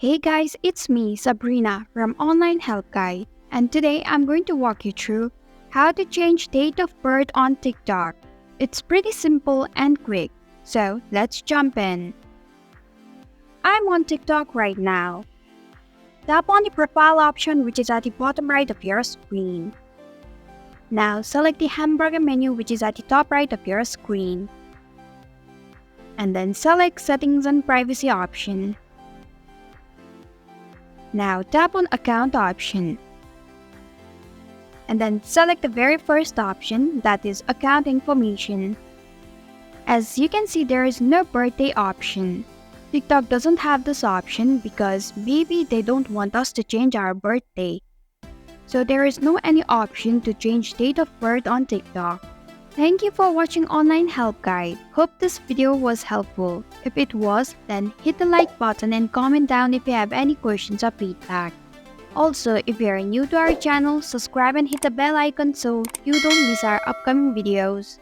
Hey guys, it's me, Sabrina from Online Help Guide, and today I'm going to walk you through how to change date of birth on TikTok. It's pretty simple and quick, so let's jump in. I'm on TikTok right now. Tap on the profile option which is at the bottom right of your screen. Now select the hamburger menu which is at the top right of your screen. And then select Settings and Privacy option. Now tap on Account option. And then select the very first option, that is Account Information. As you can see, there is no birthday option. TikTok doesn't have this option because maybe they don't want us to change our birthday. So there is no any option to change date of birth on TikTok. Thank you for watching Online Help Guide. Hope this video was helpful. If it was, then hit the like button and comment down if you have any questions or feedback. Also, if you are new to our channel, subscribe and hit the bell icon so you don't miss our upcoming videos.